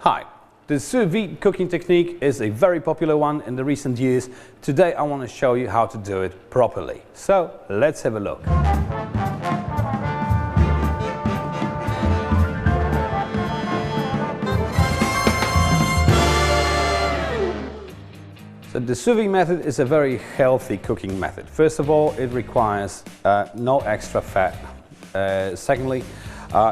Hi, the sous vide cooking technique is a very popular one in the recent years. Today I want to show you how to do it properly. So let's have a look. So the sous vide method is a very healthy cooking method. First of all, it requires no extra fat. Secondly,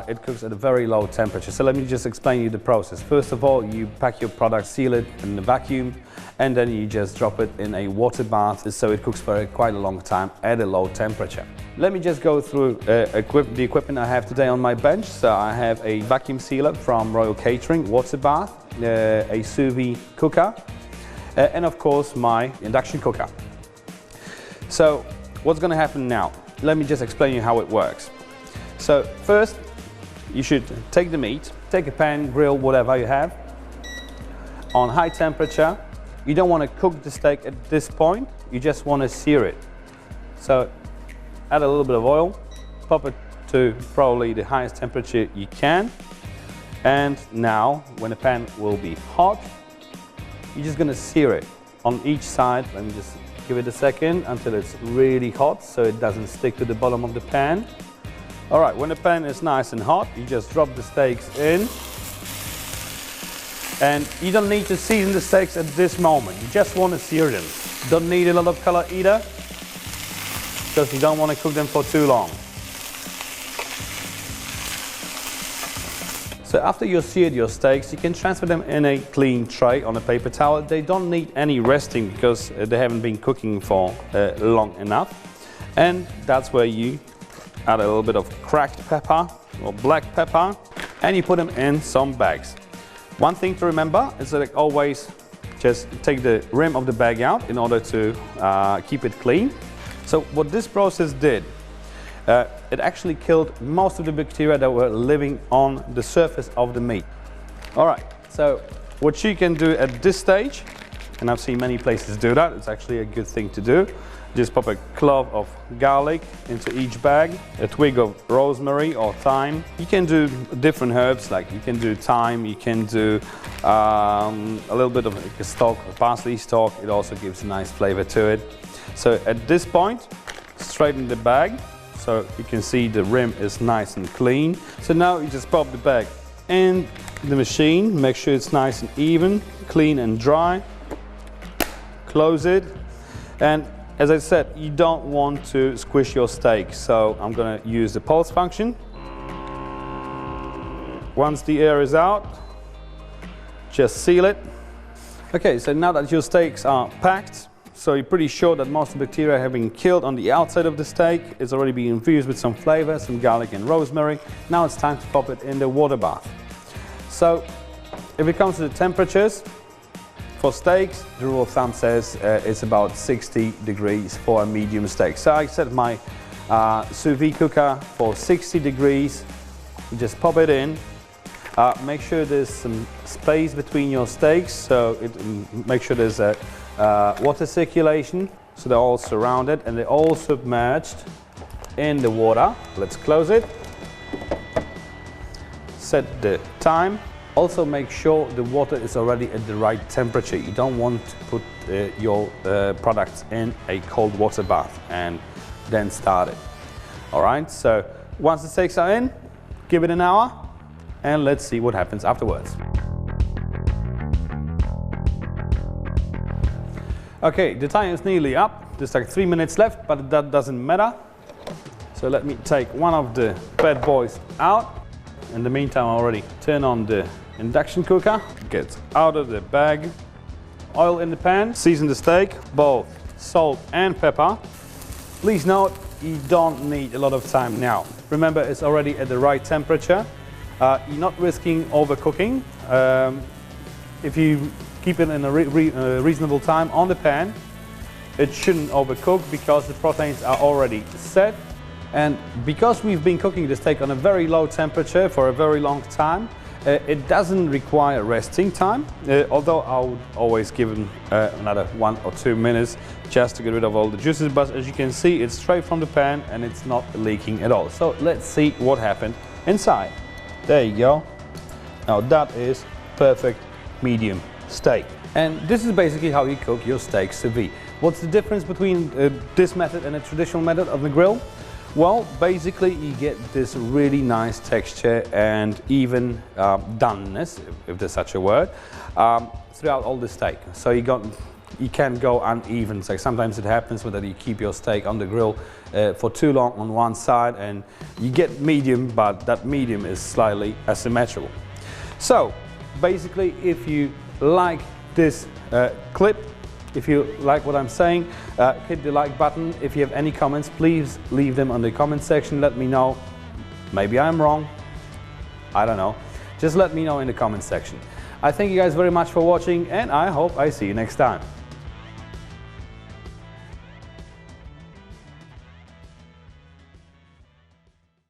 it cooks at a very low temperature. So let me just explain you the process. First of all, you pack your product, seal it in the vacuum, and then you just drop it in a water bath so it cooks for quite a long time at a low temperature. Let me just go through the equipment I have today on my bench. So I have a vacuum sealer from Royal Catering, water bath, a sous vide cooker, and of course my induction cooker. So what's going to happen now? Let me just explain you how it works. So first, you should take the meat, take a pan, grill, whatever you have, on high temperature. You don't want to cook the steak at this point, you just want to sear it. So add a little bit of oil, pop it to probably the highest temperature you can, and now when the pan will be hot, you're just going to sear it on each side. Let me just give it a second until it's really hot so it doesn't stick to the bottom of the pan. Alright, when the pan is nice and hot, you just drop the steaks in. And you don't need to season the steaks at this moment, you just want to sear them. Don't need a lot of color either, because you don't want to cook them for too long. So after you've seared your steaks, you can transfer them in a clean tray on a paper towel. They don't need any resting because they haven't been cooking for long enough. And that's where you add a little bit of cracked pepper or black pepper, and you put them in some bags. One thing to remember is that always just take the rim of the bag out in order to keep it clean. So what this process did, it actually killed most of the bacteria that were living on the surface of the meat. Alright, so what you can do at this stage, and I've seen many places do that, it's actually a good thing to do. Just pop a clove of garlic into each bag, a twig of rosemary or thyme. You can do different herbs, like you can do thyme, you can do a little bit of a stalk, a parsley stalk. It also gives a nice flavor to it. So at this point, straighten the bag so you can see the rim is nice and clean. So now you just pop the bag in the machine, make sure it's nice and even, clean and dry. Close it, and as I said, you don't want to squish your steak, so I'm going to use the pulse function. Once the air is out, just seal it. Okay, so now that your steaks are packed, so you're pretty sure that most of the bacteria have been killed on the outside of the steak. It's already been infused with some flavor, some garlic and rosemary. Now it's time to pop it in the water bath. So if it comes to the temperatures, for steaks, the rule of thumb says it's about 60 degrees for a medium steak. So I set my sous vide cooker for 60 degrees. You just pop it in. Make sure there's some space between your steaks, so make sure there's a water circulation, so they're all surrounded and they're all submerged in the water. Let's close it. Set the time. Also make sure the water is already at the right temperature. You don't want to put your products in a cold water bath and then start it. Alright, so once the steaks are in, give it an hour and let's see what happens afterwards. Okay, the time is nearly up. There's like 3 minutes left, but that doesn't matter. So let me take one of the bad boys out. In the meantime, I already turn on the induction cooker, get out of the bag, oil in the pan, season the steak, both salt and pepper. Please note, you don't need a lot of time now. Remember, it's already at the right temperature. You're not risking overcooking. If you keep it in a reasonable time on the pan, it shouldn't overcook because the proteins are already set. And because we've been cooking the steak on a very low temperature for a very long time, it doesn't require resting time, although I would always give them another 1 or 2 minutes just to get rid of all the juices. But as you can see, it's straight from the pan and it's not leaking at all. So let's see what happened inside. There you go. Now that is perfect medium steak. And this is basically how you cook your steak sous vide. What's the difference between this method and a traditional method of the grill? Well, basically you get this really nice texture and even doneness, if there's such a word, throughout all the steak. So you can't go uneven. So sometimes it happens that you keep your steak on the grill for too long on one side and you get medium, but that medium is slightly asymmetrical. So basically, if you like this clip, if you like what I'm saying, hit the like button. If you have any comments, please leave them on the comment section. Let me know. Maybe I'm wrong. I don't know. Just let me know in the comment section. I thank you guys very much for watching, and I hope I see you next time.